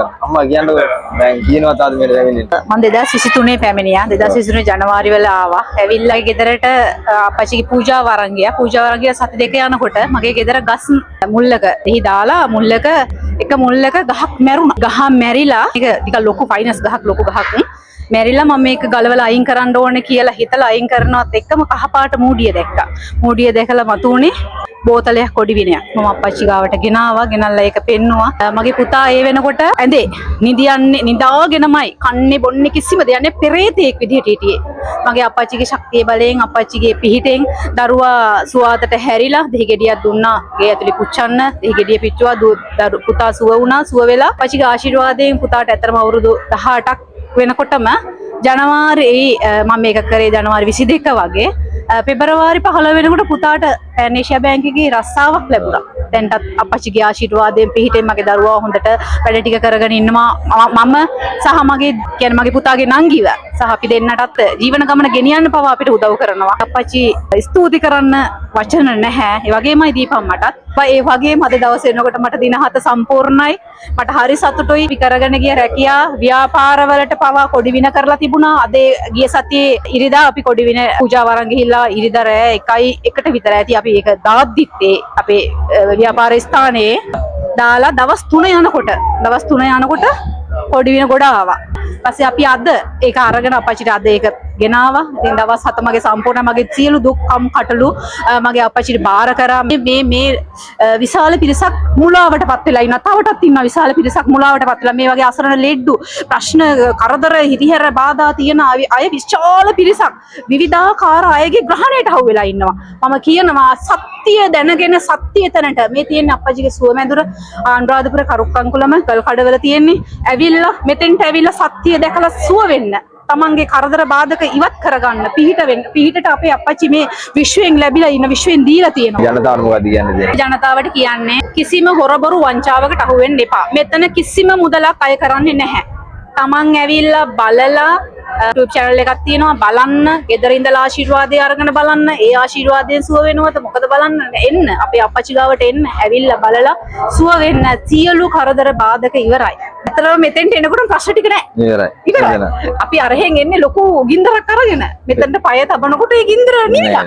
අම්මා කියන්නකො දැන් කියනවා තාද මෙන්න පැමිණෙන්න. මම 2023 පැමිණියා. 2023 ජනවාරි වල ආවා. ඇවිල්ලා ගෙදරට අප්පච්චිගේ පූජාව අරන් ගියා. පූජාව අරන් ගියා සති දෙක යනකොට මගේ ගෙදර ගස් මුල්ලක එහි දාලා මුල්ලක එක මුල්ලක ගහක් මැරුණා. ගහ මැරිලා ඒක ටිකක් ලොකු ෆයිනස් ගහක් ලොකු ගහක්. මැරිලා මම මේක ගලවලා අයින් කරන්න ඕනේ කියලා හිතලා අයින් කරනවත් එක්කම කහපාට මූඩිය දැක්කා. මූඩිය දැකලා මතුනේ බෝතලයක් කොඩි විනයක්. මම අප්පච්චි ගාවට ගෙනාවා. ගෙනල්ලා ඒක පෙන්නුවා. මගේ පුතා ඒ වෙනකොට ඇඳේ නිදියන්නේ නිදාගෙනමයි කන්නේ බොන්නේ කිසිම දෙයක් නැහැ පෙරේතෙක් විදිහට හිටියේ. මගේ අප්පච්චිගේ ශක්තිය බලයෙන් අප්පච්චිගේ පිහිටෙන් දරුවා සුවාතට හැරිලා දෙහි ගෙඩියක් දුන්නා. ගේ ඇතුලේ පුච්චන්න දෙහි ගෙඩිය පිච්චුවා. පුතා සුව වුණා. සුව වෙලා අප්පච්චිගේ ආශිර්වාදයෙන් පුතාට ඇත්තටම අවුරුදු 18ක් වෙනකොටම ජනවාරි මම මේක කරේ ජනවාරි 22 වගේ පෙබරවාරි 15 වෙනකොට පුතාට පැනේෂියා බැංකුවේ රස්සාවක් ලැබුණා. දැන්ටත් අප්පච්චිගේ ආශිර්වාදයෙන් පිහිටෙන් මගේ දරුවා හොඳට වැඩ ටික කරගෙන ඉන්නවා. මම සහ මගේ කියන්නේ මගේ පුතාගේ නංගිව සහ අපි දෙන්නටත් ජීවන ගමන ගෙනියන්න පවා අපිට උදව් කරනවා. අප්පච්චි ස්තුති කරන්න වචන නැහැ. ඒ වගේමයි දීපම්මටත්. ඒ වගේම අද දවසේ එනකොට මට දින 7 සම්පූර්ණයි. මට හරි සතුටුයි. අපි කරගෙන ගිය රැකියා ව්‍යාපාරවලට පවා කොඩි වින කරලා තිබුණා. අද ගිය සතියේ ඉරිදා අපි කොඩි වින පූජාව අරන් ගිහිල්ලා ඉරිදා රෑ 1ට විතර ඇති අපි ඒක දාද්දිත් අපේ ව්‍යාපාර ස්ථානයේ දාලා දවස් 3 යනකොට කොඩි වින ගොඩ ආවා. ඊපස්සේ අපි අද ඒක අරගෙන අප්පච්චිට අද ඒක ගෙනාවා. ඉතින් දවස් 7 මගේ සම්පූර්ණ මගේ සියලු දුක්කම් කටළු මගේ අප්පච්චිට බාර කරා. මේ විශාල පිරිසක් මුලාවටපත් වෙලා ඉන්නවා. තවටත් ඉන්නවා විශාල පිරිසක් මුලාවටපත් වෙලා මේ වගේ අසරණ ලෙඩ්ඩු ප්‍රශ්න කරදර හිරිහැර බාධා තියෙන අය විශාල පිරිසක් විවිධාකාර අයගේ ග්‍රහණයට අහු වෙලා ඉන්නවා. මම කියනවා සත්‍ය දැනගෙන සත්‍ය තැනට මේ තියෙන අප්පච්චිගේ සුවමැදුර ආනුරාධපුර කරුක්කංකුලම ගල්කඩවල තියෙන්නේ. ඇවිල්ලා මෙතෙන්ට ඇවිල්ලා සත්‍ය දැකලා සුව වෙන්න. තමන්ගේ කරදර බාධක ඉවත් කරගන්න පිහිටට අපේ අප්පච්චි මේ විශ්වයෙන් ලැබිලා ඉන්න විශ්වයෙන් දීලා තියෙනවා. ජනතාවට මොකද කියන්නේ? ජනතාවට කියන්නේ කිසිම හොරබරු වංචාවකට අහු වෙන්න එපා. මෙතන කිසිම මුදලක් අය කරන්නේ නැහැ. තමන් ඇවිල්ලා බලලා YouTube channel එකක් තියෙනවා බලන්න. ගෙදර ඉඳලා ආශිර්වාදය අරගෙන බලන්න. ඒ ආශිර්වාදයෙන් සුව වෙනවද මොකද බලන්න එන්න. අපේ අප්පච්චි ගාවට එන්න. ඇවිල්ලා බලලා සුව වෙන්න. සියලු කරදර බාධක ඉවරයි. අතරම මෙතෙන්ට එනකොට ප්‍රශ්න ටික නැහැ. ඉවරයි. අපි අරහෙන් එන්නේ ලොකු ගින්දරක් අරගෙන. මෙතෙන්ට පය තබනකොට ඒ ගින්දර නිවිලා.